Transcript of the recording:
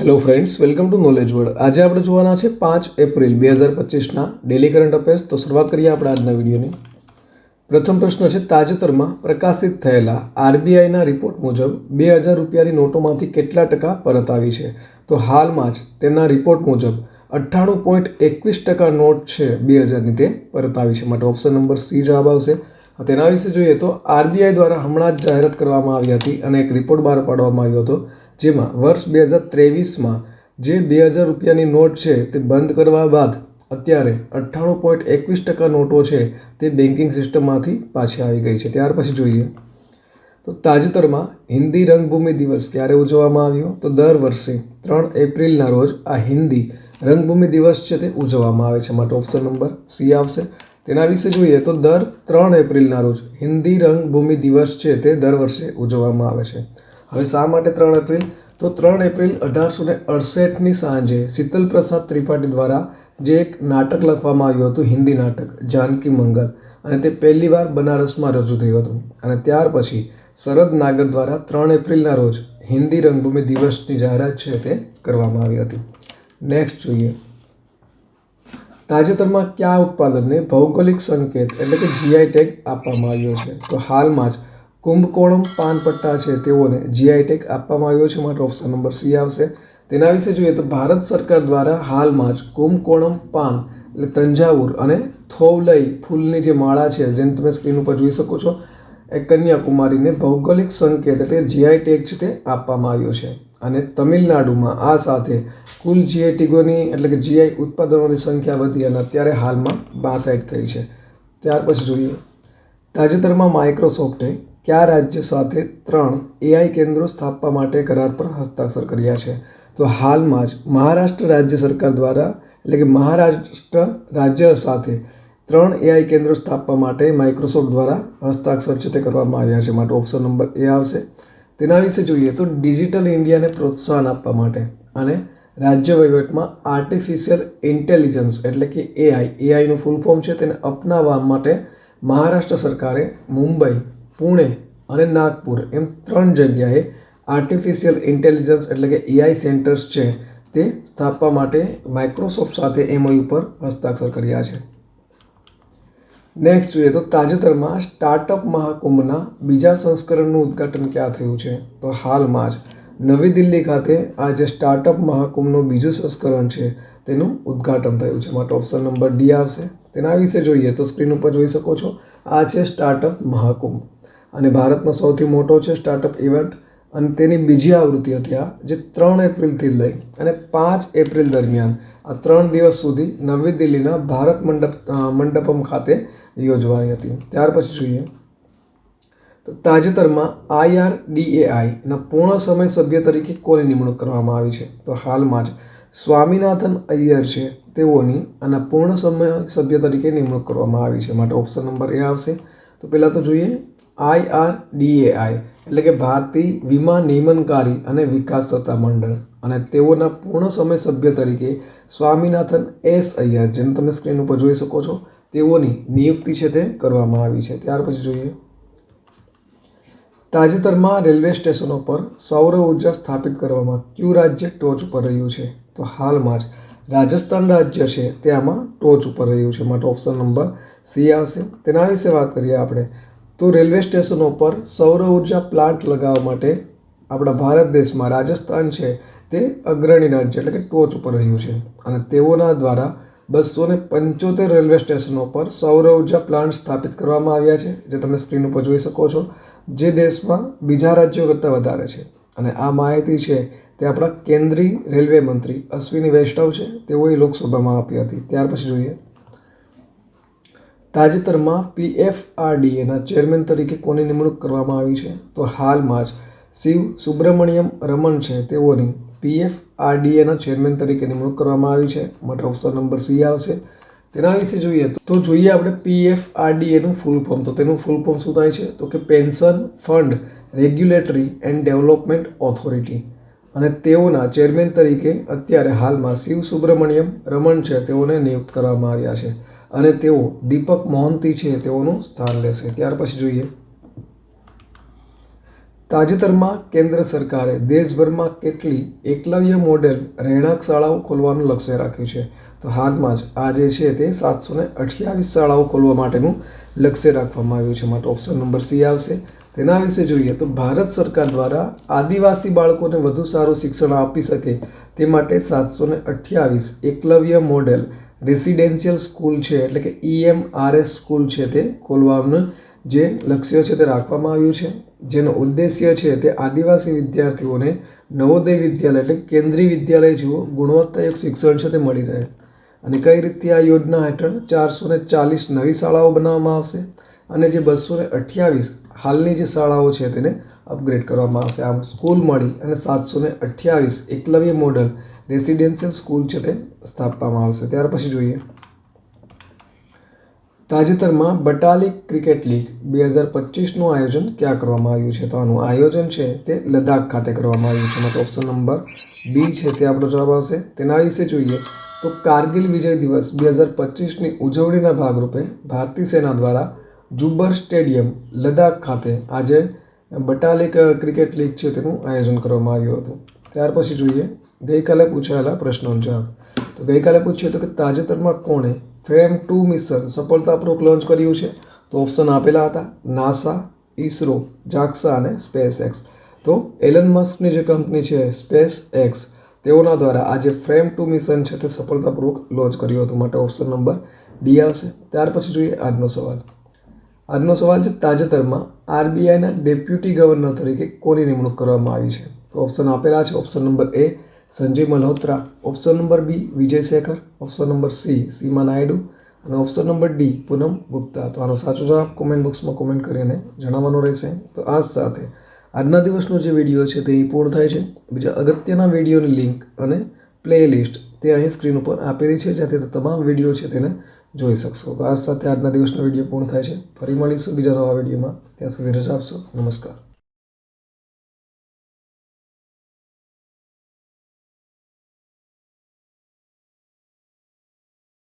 Hello friends, welcome to knowledge world. આજે આપણે જોવાના છે 5 એપ્રિલ 2025ના ડેલી કરંટ અફેર્સ। તો શરૂઆત કરીએ આપણે આજના વિડીયોની। પ્રથમ પ્રશ્ન છે, તાજેતરમાં પ્રકાશિત થયેલા આરબીઆઈના રિપોર્ટ મુજબ 2000 રૂપિયાની નોટોમાંથી કેટલા ટકા પરત આવી છે? તો હાલમાં જ તેના રિપોર્ટ મુજબ 98.21% નોટ છે 2000ની તે પરત આવી છે, માટે ઓપ્શન નંબર સી જવાબ આવશે। તેના વિશે જોઈએ તો આરબીઆઈ દ્વારા હમણાં જ જાહેરાત કરવામાં આવી હતી અને એક રિપોર્ટ બહાર પાડવામાં આવ્યો હતો, જેમાં વર્ષ 2023માં જે 2000 રૂપિયાની નોટ છે તે બંધ કરવા બાદ અત્યારે 98.21% નોટો છે તે બેન્કિંગ સિસ્ટમમાંથી પાછી આવી ગઈ છે। ત્યાર પછી જોઈએ તો તાજેતરમાં હિન્દી રંગભૂમિ દિવસ ક્યારે ઉજવવામાં આવ્યો? તો દર વર્ષે 3 એપ્રિલના રોજ આ હિન્દી રંગભૂમિ દિવસ છે તે ઉજવવામાં આવે છે, માટે ઓપ્શન નંબર સી આવશે। તેના વિશે જોઈએ તો દર 3 એપ્રિલના રોજ હિન્દી રંગભૂમિ દિવસ છે તે દર વર્ષે ઉજવવામાં આવે છે। હવે શા માટે 3 એપ્રિલ? તો 3 એપ્રિલ 1868ની સાંજે શીતલ પ્રસાદ ત્રિપાઠી દ્વારા જે એક નાટક લખવામાં આવ્યું હતું, હિન્દી નાટક જાનકી મંગલ, અને તે પહેલીવાર બનારસમાં રજૂ થયું હતું, અને ત્યાર પછી શરદ નાગર દ્વારા 3 એપ્રિલના રોજ હિન્દી રંગભૂમિ દિવસની જાહેરાત છે તે કરવામાં આવી હતી। નેક્સ્ટ જોઈએ, તાજેતરમાં કયા ઉત્પાદનને ભૌગોલિક સંકેત એટલે કે જીઆઈ ટેગ આપવામાં આવ્યો છે? તો હાલમાં જ કુંભકોણમ પાન પટ્ટા છે તેઓને જીઆઈ ટેગ આપવામાં આવ્યો છે, માટે ઓપ્શન નંબર સી આવશે। તેના વિશે જોઈએ તો ભારત સરકાર દ્વારા હાલમાં જ કુંભકોણમ પાન એટલે તંજાવુર અને થોવલઈ ફૂલની જે માળા છે, જેને તમે સ્ક્રીન ઉપર જોઈ શકો છો, એ કન્યાકુમારીને ભૌગોલિક સંકેત એટલે જીઆઈ ટેગ છે તે આપવામાં આવ્યો છે, અને તમિલનાડુમાં આ સાથે કુલ જીઆઈ ટેગોની એટલે કે જીઆઈ ઉત્પાદનોની સંખ્યા વધી અને અત્યારે હાલમાં 62 થઈ છે। ત્યાર પછી જોઈએ, તાજેતરમાં માઇક્રોસોફ્ટે કયા રાજ્ય સાથે 3 એઆઈ કેન્દ્રો સ્થાપવા માટે કરાર પર હસ્તાક્ષર કર્યા છે? તો હાલમાં જ મહારાષ્ટ્ર રાજ્ય સરકાર દ્વારા એટલે કે મહારાષ્ટ્ર રાજ્ય સાથે 3 એઆઈ કેન્દ્રો સ્થાપવા માટે માઇક્રોસોફ્ટ દ્વારા હસ્તાક્ષર છે તે કરવામાં આવ્યા છે, માટે ઓપ્શન નંબર એ આવશે। તેના વિશે જોઈએ તો ડિજિટલ ઇન્ડિયાને પ્રોત્સાહન આપવા માટે અને રાજ્ય વહીવટમાં આર્ટિફિશિયલ ઇન્ટેલિજન્સ એટલે કે એઆઈનું ફૂલ ફોર્મ છે તેને અપનાવવા માટે મહારાષ્ટ્ર સરકારે મુંબઈ, પુણે અને નાગપુર એમ 3 જગ્યાએ આર્ટિફિશિયલ ઇન્ટેલિજન્સ એટલે કે એઆઈ સેન્ટર્સ છે તે સ્થાપવા માટે માઇક્રોસોફ્ટ સાથે એમઓયુ પર હસ્તાક્ષર કર્યા છે। નેક્સ્ટ જોઈએ તો તાજેતરમાં સ્ટાર્ટઅપ મહાકુંભના બીજા સંસ્કરણનું ઉદ્ઘાટન ક્યાં થયું છે? તો હાલમાં જ નવી દિલ્હી ખાતે આ જે સ્ટાર્ટઅપ મહાકુંભનું બીજું સંસ્કરણ છે તેનું ઉદ્ઘાટન થયું છે, માટે ઓપ્શન નંબર ડી આવશે। તેના વિશે જોઈએ તો સ્ક્રીન ઉપર જોઈ શકો છો, આ છે સ્ટાર્ટઅપ મહાકુંભ, અને ભારતનો સૌથી મોટો છે સ્ટાર્ટઅપ ઇવેન્ટ, અને તેની બીજી આવૃત્તિ હતી આ, જે 3 એપ્રિલથી લઈ અને 5 એપ્રિલ દરમિયાન આ 3 દિવસ સુધી નવી દિલ્હીના ભારત મંડપમ ખાતે યોજવાની હતી। ત્યાર પછી જોઈએ તો તાજેતરમાં IRDAIના પૂર્ણ સમય સભ્ય તરીકે કોની નિમણૂક કરવામાં આવી છે? તો હાલમાં જ સ્વામીનાથન અય્યર છે તેઓની આના પૂર્ણ સમય સભ્ય તરીકે નિમણૂક કરવામાં આવી છે, માટે ઓપ્શન નંબર એ આવશે। તો પહેલાં તો જોઈએ IRDAI એટલે કે ભારતીય વીમા નિયમનકારી અને વિકાસ સત્તામંડળ, અને તેઓના પૂર્ણ સમય સભ્ય તરીકે સ્વામીનાથન એસ અય્યર, જેને તમે સ્ક્રીન ઉપર જોઈ શકો છો, તેઓની નિયુક્તિ છે તે કરવામાં આવી છે। ત્યાર પછી જોઈએ, તાજેતરમાં રેલવે સ્ટેશનો પર સૌર ઉર્જા સ્થાપિત કરવામાં કયું રાજ્ય ટોચ ઉપર રહ્યું છે? તો હાલમાં જ રાજસ્થાન રાજ્ય છે તે આમાં ટોચ ઉપર રહ્યું છે, માટે ઓપ્શન નંબર સી આવશે। તેના વિશે વાત કરીએ આપણે તો રેલવે સ્ટેશનો પર સૌર ઉર્જા પ્લાન્ટ લગાવવા માટે આપણા ભારત દેશમાં રાજસ્થાન છે તે અગ્રણી રાજ્ય એટલે કે ટોચ ઉપર રહ્યું છે, અને તેઓના દ્વારા 275 રેલવે સ્ટેશનો પર સૌર ઉર્જા પ્લાન્ટ સ્થાપિત કરવામાં આવ્યા છે, જે તમે સ્ક્રીન ઉપર જોઈ શકો છો, જે દેશમાં બીજા રાજ્યો કરતાં વધારે છે, અને આ માહિતી છે તે આપણા કેન્દ્રીય રેલવે મંત્રી અશ્વિની વૈષ્ણવ છે તેઓએ લોકસભામાં આપી હતી। ત્યાર પછી જોઈએ, તાજેતરમાં PFRDAના ચેરમેન તરીકે કોની નિમણૂક કરવામાં આવી છે? તો હાલમાં જ શિવ સુબ્રમણ્યમ રમણ છે તેઓની PFRDAના ચેરમેન તરીકે નિમણૂક કરવામાં આવી છે, માટે ઓપ્શન નંબર સી આવશે। તેના વિશે જોઈએ તો જોઈએ આપણે PFRDAનું ફૂલ ફોર્મ, તો તેનું ફૂલ ફોર્મ શું થાય છે? તો કે pension fund regulatory and development authority, અને તેઓના ચેરમેન તરીકે અત્યારે હાલમાં શિવ સુબ્રમણ્યમ રમણ છે તેઓને નિયુક્ત કરવામાં આવ્યા છે, અને તેઓ દીપક મોહંતી છે તેઓનું સ્થાન લેશે। ત્યાર પછી જોઈએ, તાજેતરમાં કેન્દ્ર સરકારે દેશભરમાં કેટલી એકલવ્ય મોડેલ રહેણાંક શાળાઓ ખોલવાનું લક્ષ્ય રાખ્યું છે? તો હાલમાં જ આ જે છે તે 728 શાળાઓ ખોલવા માટેનું લક્ષ્ય રાખવામાં આવ્યું છે. માટે ઓપ્શન નંબર સી આવશે. તેના વિશે જોઈએ તો ભારત સરકાર દ્વારા આદિવાસી બાળકોને વધુ સારું શિક્ષણ આપી શકે તે માટે 728 એકલવ્ય મોડેલ રેસિડેન્શિયલ સ્કૂલ છે, એટલે કે EMRS સ્કૂલ છે તે ખોલવાનું જે લક્ષ્ય છે તે રાખવામાં આવ્યું છે. જેનો ઉદ્દેશ્ય છે તે આદિવાસી વિદ્યાર્થીઓને નવોદય વિદ્યાલય એટલે કેન્દ્રીય વિદ્યાલય જેવું ગુણવત્તાયુક્ત શિક્ષણ છે તે મળી રહે. અને કઈ રીતે આ યોજના હેઠળ 440 નવી શાળાઓ બનાવવામાં આવશે અને જે 228 હાલની જે શાળાઓ છે તેને અપગ્રેડ કરવામાં આવશે. આમ સ્કૂલ મળી અને 728 એકલવ્ય મોડલ રેસિડેન્શિયલ સ્કૂલ છે તે સ્થાપવામાં આવશે. ત્યાર પછી જોઈએ તાજેતરમાં બટાલી ક્રિકેટ લીગ 2025નું આયોજન ક્યાં કરવામાં આવ્યું છે? તો આનું આયોજન છે તે લદ્દાખ ખાતે કરવામાં આવ્યું છે. માટે ઓપ્શન નંબર બી છે તે આપણો જવાબ આવશે. તેના વિશે જોઈએ તો કારગિલ વિજય દિવસ 2025ની ઉજવણીના ભાગરૂપે ભારતીય સેના દ્વારા જુબ્બર સ્ટેડિયમ લદ્દાખ ખાતે આજે બટાલી ક્રિકેટ લીગ છે તેનું આયોજન કરવામાં આવ્યું હતું. ત્યાર પછી જોઈએ ગઈકાલે પૂછાયેલા પ્રશ્નોનો જવાબ. તો ગઈકાલે પૂછ્યું હતું કે તાજેતરમાં કોણે ફ્રેમ 2 મિશન સફળતાપૂર્વક લોન્ચ કર્યું છે? તો ઓપ્શન આપેલા હતા નાસા, ઇસરો, જાક્સા અને સ્પેસએક્સ. તો એલન મસ્કની જે કંપની છે સ્પેસએક્સ તેઓના દ્વારા આજે ફ્રેમ 2 મિશન છે તે સફળતાપૂર્વક લોન્ચ કર્યું હતું. માટે ઓપ્શન નંબર ડી આવશે. ત્યાર પછી જોઈએ આજનો સવાલ. આજનો સવાલ છે તાજેતરમાં RBIના ડેપ્યુટી ગવર્નર તરીકે કોની નિમણૂક કરવામાં આવી છે? તો ઓપ્શન આપેલા છે. Option number A Sanjay Malhotra, option number B Vijay Shekhar, option number C Seema Naidu અને option number D Poonam Gupta. તો આનો સાચો જવાબ કોમેન્ટ બોક્સમાં કોમેન્ટ કરીને જણાવવાનો રહેશે. તો આ સાથે આજના દિવસનો જે વિડીયો છે તે અહીં પૂર્ણ થાય છે. બીજા અગત્યના વિડીયોની લિંક અને પ્લેલિસ્ટ તે અહીં સ્ક્રીન ઉપર આપેલી છે, જ્યાંથી તમામ વિડીયો છે તેને જોઈ શકશો. તો આ સાથે આજના દિવસનો વિડીયો પૂર્ણ થાય છે. ફરી મળીશું બીજા નવા વિડીયોમાં. ત્યાં સુધી રજા આપશો. નમસ્કાર.